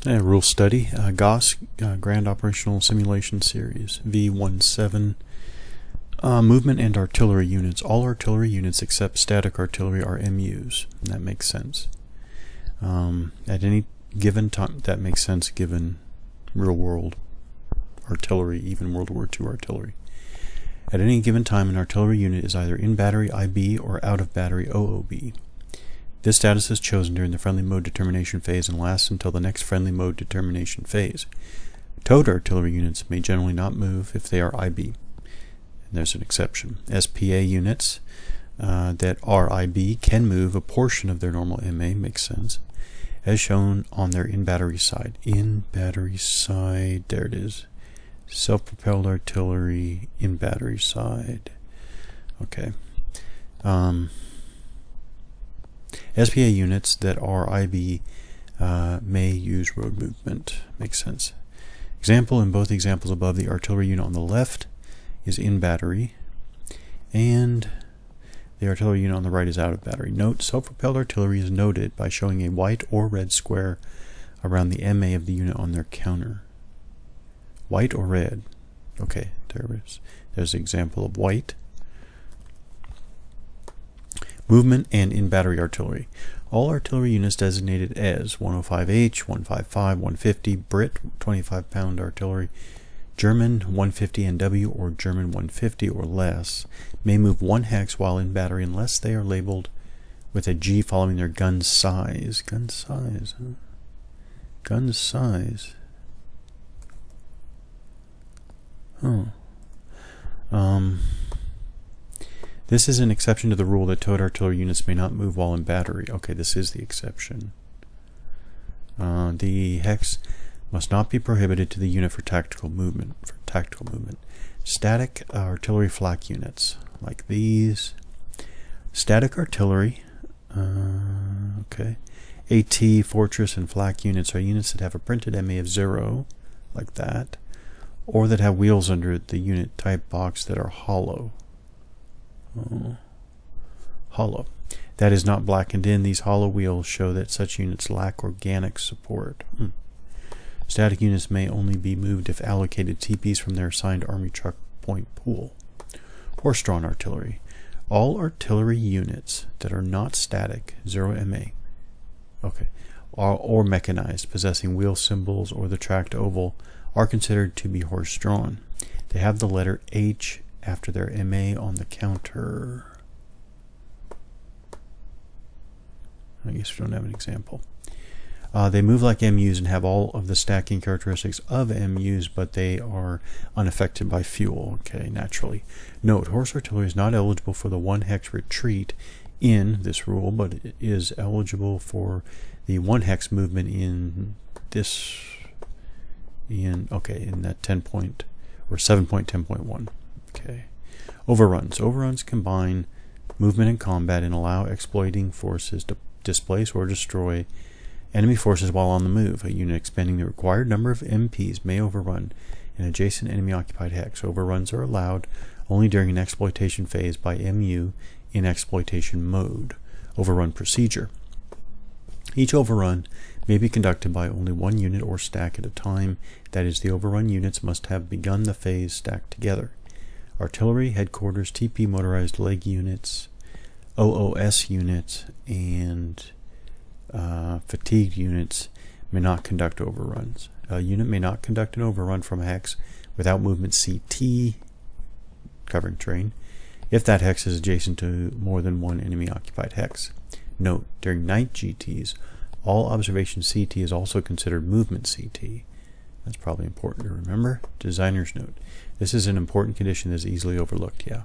Rule study, GOS, Grand Operational Simulation Series, V17. Movement and artillery units. All artillery units except static artillery are MUs. And that makes sense. At any given time, that makes sense given real world artillery, even World War II artillery. At any given time, an artillery unit is either in battery IB or out of battery OOB. This status is chosen during the friendly mode determination phase and lasts until the next friendly mode determination phase. Towed artillery units may generally not move if they are IB. And there's an exception. SPA units that are IB can move a portion of their normal MA, makes sense, as shown on their in-battery side. In-battery side, there it is. Self-propelled artillery, in-battery side. Okay. SPA units that are IB may use road movement. Makes sense. Example, in both examples above, the artillery unit on the left is in battery, and the artillery unit on the right is out of battery. Note, self-propelled artillery is noted by showing a white or red square around the MA of the unit on their counter. White or red? Okay, there it is. There's an example of white. Movement and in-battery artillery. All artillery units designated as 105H, 155, 150, Brit 25-pound artillery, German 150 NW or German 150 or less may move 1 hex while in battery unless they are labeled with a G following their gun size. Gun size, huh? Gun size. Oh. This is an exception to the rule that towed artillery units may not move while in battery. Okay, this is the exception. The hex must not be prohibited to the unit for tactical movement. Static artillery flak units, like these. Static artillery. Okay. AT, fortress, and flak units are units that have a printed MA of 0, like that, or that have wheels under the unit type box that are hollow. Hollow. That is not blackened in. These hollow wheels show that such units lack organic support. Static units may only be moved if allocated TPs from their assigned Army truck point pool. Horse-drawn artillery. All artillery units that are not static, 0 MA, or mechanized, possessing wheel symbols or the tracked oval, are considered to be horse-drawn. They have the letter H after their MA on the counter. I guess we don't have an example. They move like MUs and have all of the stacking characteristics of MUs, but they are unaffected by fuel. Okay, naturally. Note, horse artillery is not eligible for the 1 hex retreat in this rule, but it is eligible for the 1 hex movement in this, in that 10 point or 7.10.1. Okay. Overruns. Overruns combine movement and combat and allow exploiting forces to displace or destroy enemy forces while on the move. A unit expending the required number of MPs may overrun an adjacent enemy-occupied hex. Overruns are allowed only during an exploitation phase by MU in exploitation mode. Overrun procedure. Each overrun may be conducted by only 1 unit or stack at a time. That is, the overrun units must have begun the phase stacked together. Artillery, headquarters, TP motorized leg units, OOS units, and fatigued units may not conduct overruns. A unit may not conduct an overrun from a hex without movement CT, covering terrain, if that hex is adjacent to more than 1 enemy-occupied hex. Note, during night GTs, all observation CT is also considered movement CT. That's probably important to remember. Designer's note. This is an important condition that is easily overlooked. Yeah.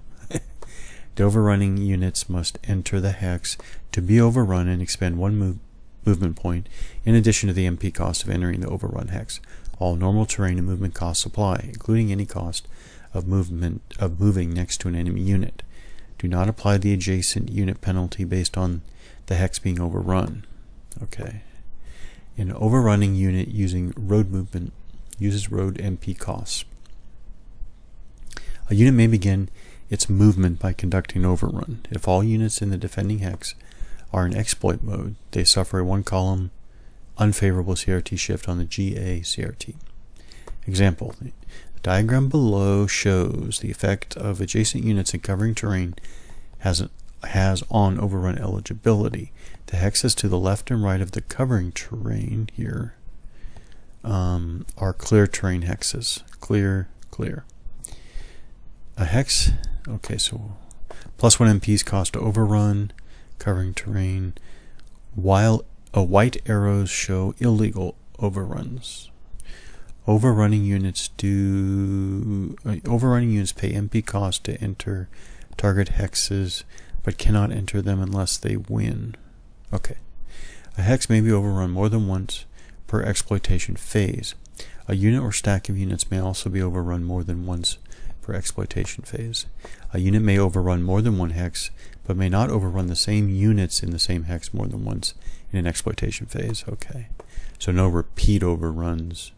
The overrunning units must enter the hex to be overrun and expend 1 movement point in addition to the MP cost of entering the overrun hex. All normal terrain and movement costs apply, including any cost of moving next to an enemy unit. Do not apply the adjacent unit penalty based on the hex being overrun. Okay. An overrunning unit using road movement uses road MP costs. A unit may begin its movement by conducting an overrun. If all units in the defending hex are in exploit mode, they suffer a 1 column unfavorable CRT shift on the GA CRT. Example, the diagram below shows the effect of adjacent units in covering terrain has on overrun eligibility. The hexes to the left and right of the covering terrain here are clear terrain hexes. Clear. A hex, okay, so +1 MPs cost to overrun covering terrain, while white arrows show illegal overruns. Overrunning units pay MP cost to enter target hexes, but cannot enter them unless they win. Okay. A hex may be overrun more than once per exploitation phase. A unit or stack of units may also be overrun more than once per exploitation phase. A unit may overrun more than one hex, but may not overrun the same units in the same hex more than once in an exploitation phase. Okay. So no repeat overruns,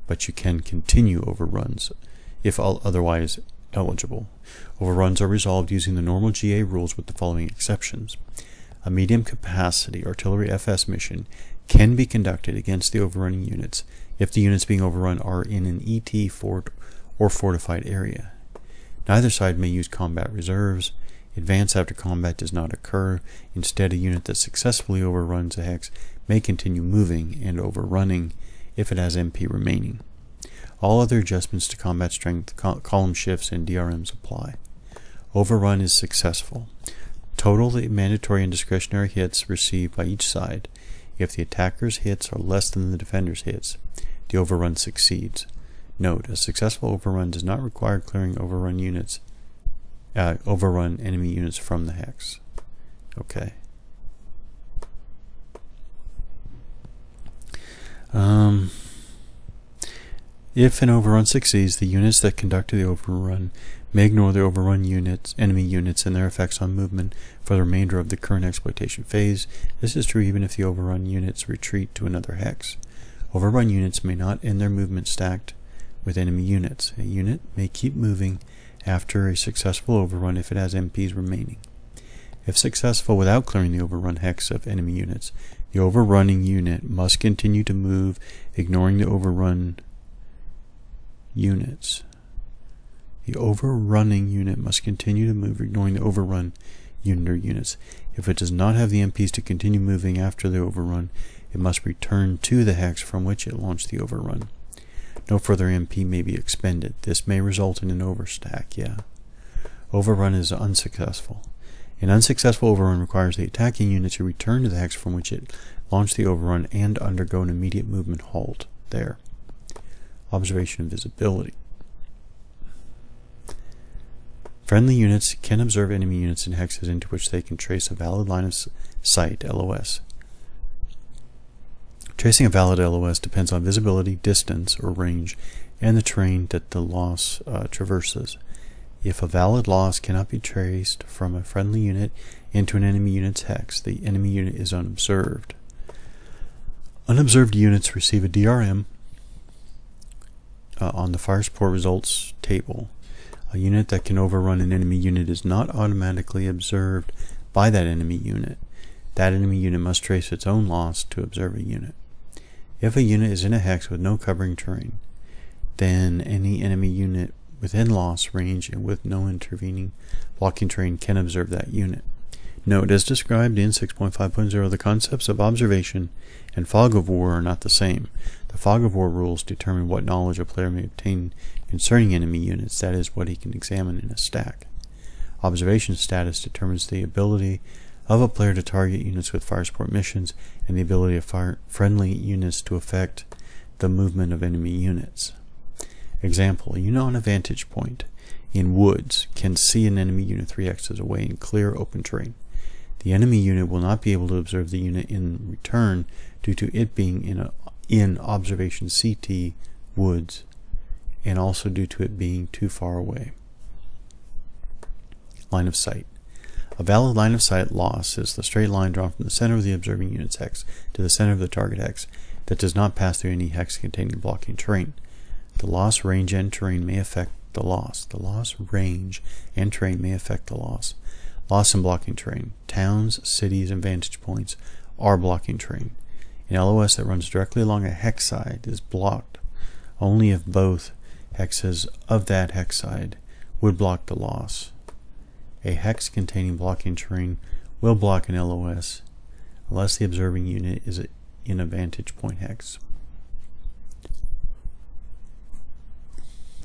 but you can continue overruns if otherwise eligible. Overruns are resolved using the normal GA rules with the following exceptions. A medium capacity artillery FS mission can be conducted against the overrunning units if the units being overrun are in an ET fort or fortified area. Neither side may use combat reserves. Advance after combat does not occur. Instead, a unit that successfully overruns a hex may continue moving and overrunning if it has MP remaining. All other adjustments to combat strength, column shifts, and DRMs apply. Overrun is successful. Total the mandatory and discretionary hits received by each side. If the attacker's hits are less than the defender's hits, the overrun succeeds. Note, a successful overrun does not require clearing overrun enemy units from the hex. Okay. If an overrun succeeds, the units that conducted the overrun may ignore the overrun enemy units and their effects on movement for the remainder of the current exploitation phase. This is true even if the overrun units retreat to another hex. Overrun units may not end their movement stacked with enemy units. A unit may keep moving after a successful overrun if it has MPs remaining. If successful without clearing the overrun hex of enemy units, the overrunning unit must continue to move, ignoring the overrun units. The overrunning unit must continue to move, ignoring the overrun unit or units. If it does not have the MPs to continue moving after the overrun, it must return to the hex from which it launched the overrun. No further MP may be expended. This may result in an overstack. Overrun is unsuccessful. An unsuccessful overrun requires the attacking unit to return to the hex from which it launched the overrun and undergo an immediate movement halt there. Observation and visibility. Friendly units can observe enemy units in hexes into which they can trace a valid line of sight, LOS. Tracing a valid LOS depends on visibility, distance, or range, and the terrain that the loss traverses. If a valid loss cannot be traced from a friendly unit into an enemy unit's hex, the enemy unit is unobserved. Unobserved units receive a DRM on the fire support results table. A unit that can overrun an enemy unit is not automatically observed by that enemy unit. That enemy unit must trace its own loss to observe a unit. If a unit is in a hex with no covering terrain, then any enemy unit within loss range and with no intervening blocking terrain can observe that unit. Note, as described in 6.5.0, the concepts of observation and fog of war are not the same. The fog of war rules determine what knowledge a player may obtain concerning enemy units, that is, what he can examine in a stack. Observation status determines the ability of a player to target units with fire support missions and the ability of friendly units to affect the movement of enemy units. Example, a unit on a vantage point in woods can see an enemy unit 3 hexes away in clear open terrain. The enemy unit will not be able to observe the unit in return due to it being in observation CT woods and also due to it being too far away. Line of sight. A valid line of sight loss is the straight line drawn from the center of the observing unit's hex to the center of the target hex that does not pass through any hex containing blocking terrain. The loss, range, and terrain may affect the loss. The loss, range, and terrain may affect the loss. Loss and blocking terrain. Towns, cities, and vantage points are blocking terrain. An LOS that runs directly along a hex side is blocked only if both hexes of that hex side would block the loss. A hex containing blocking terrain will block an LOS unless the observing unit is in a vantage point hex.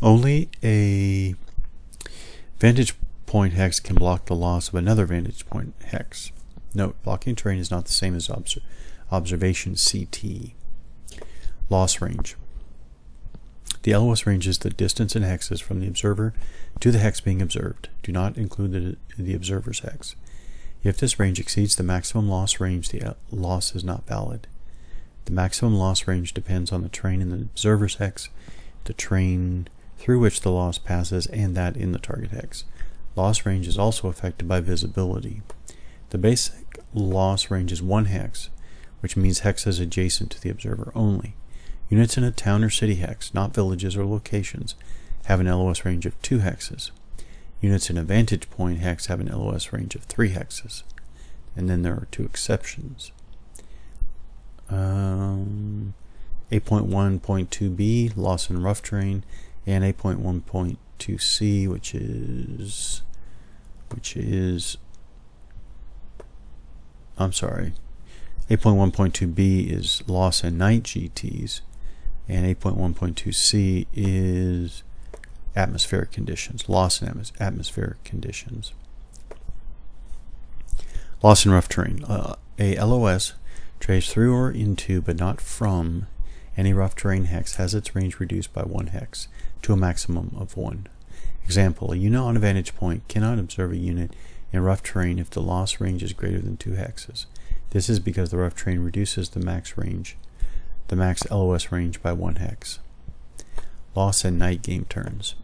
Only a vantage point hex can block the loss of another vantage point hex. Note, blocking terrain is not the same as observation CT. Loss range. The LOS range is the distance in hexes from the observer to the hex being observed. Do not include the observer's hex. If this range exceeds the maximum loss range, the loss is not valid. The maximum loss range depends on the terrain in the observer's hex, the terrain through which the loss passes, and that in the target hex. Loss range is also affected by visibility. The basic loss range is 1 hex, which means hexes adjacent to the observer only. Units in a town or city hex, not villages or locations, have an LOS range of 2 hexes. Units in a vantage point hex have an LOS range of 3 hexes. And then there are 2 exceptions. 8.1.2b, loss in rough terrain, and 8.1.2c, which is 8.1.2b is loss in night GTs, and 8.1.2c is atmospheric conditions, loss in atmospheric conditions. Loss in rough terrain. A LOS trades through or into, but not from, any rough terrain hex has its range reduced by 1 hex to a maximum of 1. Example, a unit on a vantage point cannot observe a unit in rough terrain if the loss range is greater than 2 hexes. This is because the rough terrain reduces the max LOS range by 1 hex. Loss in night game turns.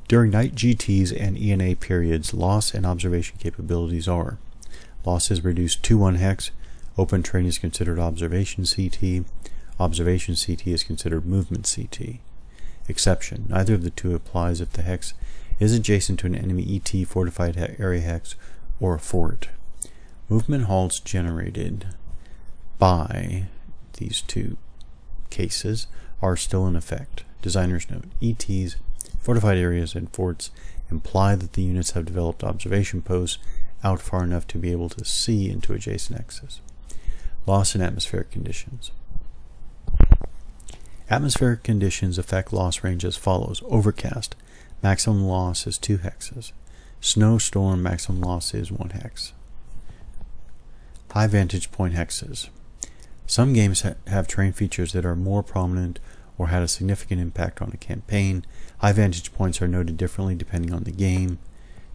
During night GTs and ENA periods, loss and observation capabilities are: loss is reduced to 1 hex, open terrain is considered observation CT, observation CT is considered movement CT. Exception: neither of the two applies if the hex is adjacent to an enemy ET, fortified area hex, or a fort. Movement halts generated by these 2 cases are still in effect. Designer's note: ETs, fortified areas, and forts imply that the units have developed observation posts out far enough to be able to see into adjacent hexes. Loss in atmospheric conditions. Atmospheric conditions affect loss range as follows: overcast, maximum loss is 2 hexes. Snowstorm, maximum loss is 1 hex. High vantage point hexes. Some games have terrain features that are more prominent or had a significant impact on a campaign. High vantage points are noted differently depending on the game.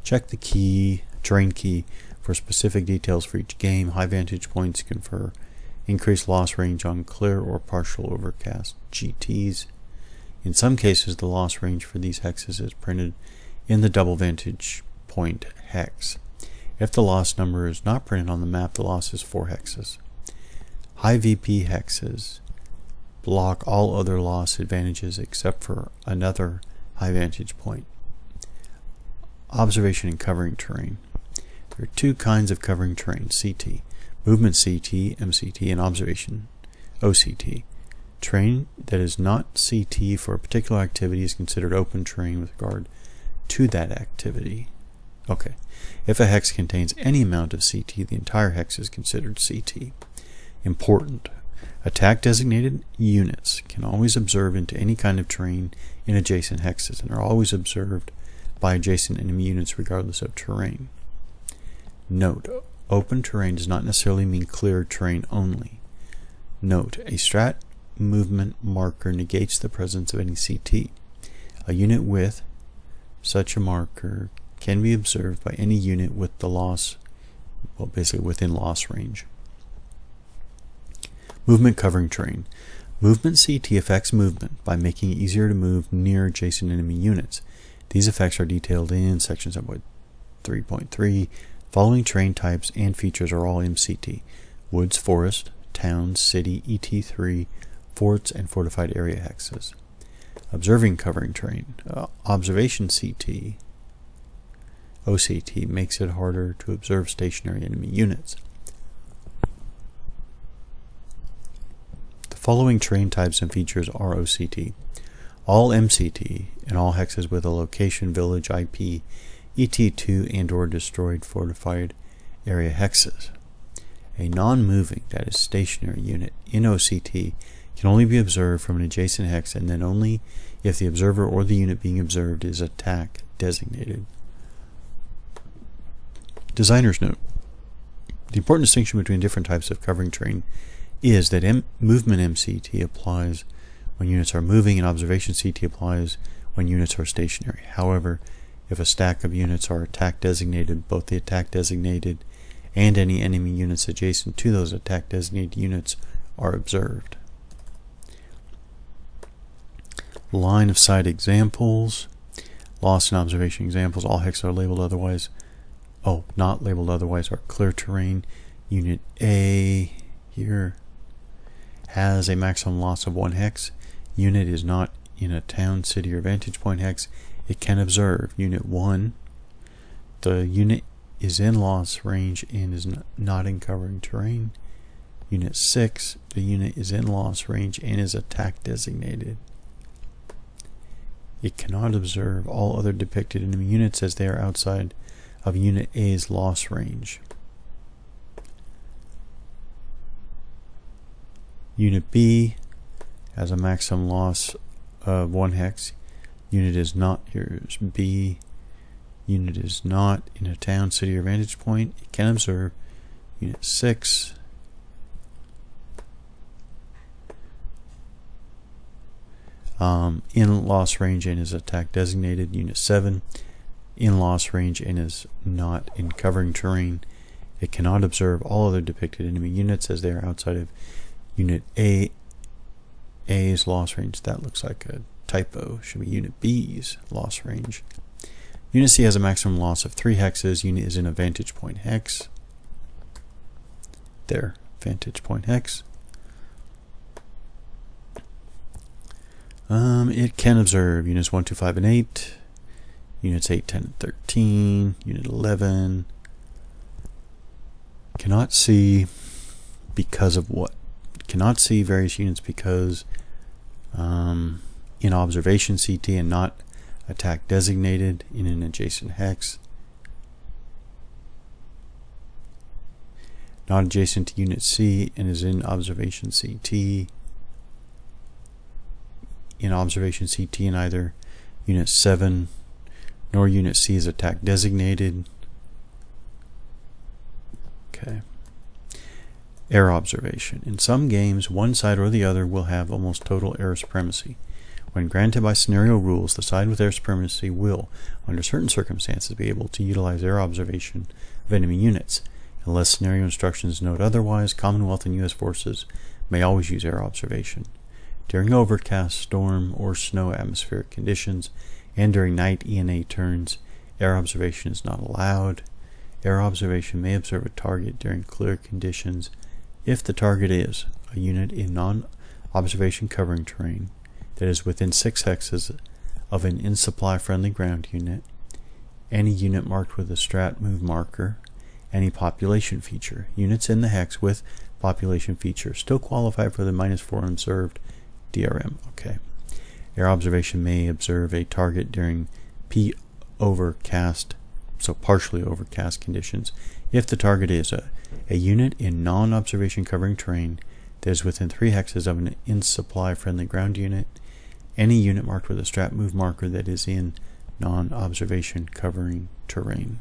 Check the terrain key for specific details for each game. High vantage points confer increased loss range on clear or partial overcast GTs. In some cases, the loss range for these hexes is printed in the double vantage point hex. If the loss number is not printed on the map, the loss is 4 hexes. High VP hexes block all other loss advantages except for another high vantage point. Observation and covering terrain. There are 2 kinds of covering terrain: CT, movement CT, MCT, and observation, OCT. Terrain that is not CT for a particular activity is considered open terrain with regard to that activity. Okay, if a hex contains any amount of CT, the entire hex is considered CT. Important: attack designated units can always observe into any kind of terrain in adjacent hexes and are always observed by adjacent enemy units regardless of terrain. Note: open terrain does not necessarily mean clear terrain only. Note: a strat movement marker negates the presence of any CT. A unit with such a marker can be observed by any unit with the loss, basically within loss range. Movement covering terrain. Movement CT affects movement by making it easier to move near adjacent enemy units. These effects are detailed in section 3.3. Following terrain types and features are all MCT: woods, forest, town, city, ET3, forts, and fortified area hexes. Observing covering terrain. Observation CT, OCT, makes it harder to observe stationary enemy units. following terrain types and features are OCT. All MCT and all hexes with a location village IP, ET2 and or destroyed fortified area hexes. A non-moving, that is stationary unit in OCT can only be observed from an adjacent hex and then only if the observer or the unit being observed is attack designated. Designer's note. The important distinction between different types of covering terrain is that movement MCT applies when units are moving and observation CT applies when units are stationary. However, if a stack of units are attack designated, both the attack designated and any enemy units adjacent to those attack designated units are observed. Line of sight examples. Lost and observation examples. All hexes are labeled otherwise. Not labeled otherwise are clear terrain. Unit A here has a maximum loss of 1 hex. Unit is not in a town, city, or vantage point hex. It can observe. Unit 1. The unit is in loss range and is not in covering terrain. Unit 6. The unit is in loss range and is attack designated. It cannot observe all other depicted enemy units as they are outside of Unit A's loss range. Unit B has a maximum loss of 1 hex. Unit is not, here's B. Unit is not in a town, city, or vantage point. It can observe. Unit 6. In loss range and is attack designated. Unit 7. In loss range and is not in covering terrain. It cannot observe all other depicted enemy units as they are outside of Unit A's loss range. That looks like a typo. Should be Unit B's loss range. Unit C has a maximum loss of 3 hexes. Unit is in a vantage point hex. There, vantage point hex. It can observe units 1, 2, 5, and 8. Units 8, 10, and 13. Unit 11. Cannot see because of what? Cannot see various units because in observation CT and not attack designated in an adjacent hex. Not adjacent to Unit C and is in observation CT. In observation CT in either Unit 7 nor Unit C is attack designated. Okay. Air observation. In some games, one side or the other will have almost total air supremacy. When granted by scenario rules, the side with air supremacy will, under certain circumstances, be able to utilize air observation of enemy units. Unless scenario instructions note otherwise, Commonwealth and U.S. forces may always use air observation. During overcast, storm, or snow atmospheric conditions, and during night ENA turns, air observation is not allowed. Air observation may observe a target during clear conditions if the target is a unit in non-observation covering terrain that is within 6 hexes of an in-supply friendly ground unit, any unit marked with a strat move marker, any population feature. Units in the hex with population feature still qualify for the -4 observed DRM. Okay. Air observation may observe a target during P overcast, so partially overcast conditions, if the target is a unit in non-observation covering terrain that is within 3 hexes of an in-supply friendly ground unit, any unit marked with a strat move marker that is in non-observation covering terrain.